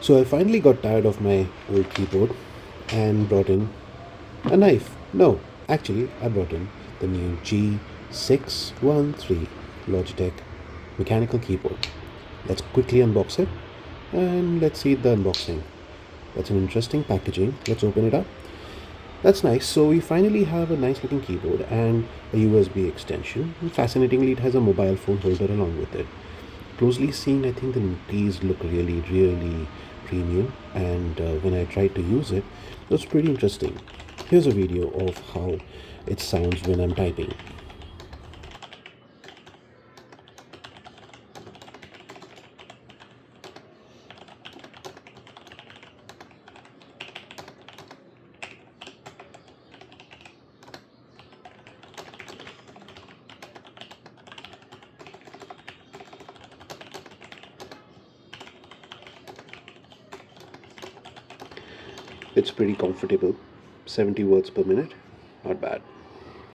So I finally got tired of my old keyboard and brought in a knife. No, actually, I brought in the new G613 Logitech Mechanical Keyboard. Let's quickly unbox it and let's see the unboxing. That's an interesting packaging. Let's open it up. That's nice. So we finally have a nice looking keyboard and a USB extension. And fascinatingly, it has a mobile phone holder along with it. Closely seen, I think the keys look really premium, and when I tried to use it, it was pretty interesting. Here's a video of how it sounds when I'm typing. It's pretty comfortable, 70 words per minute, not bad.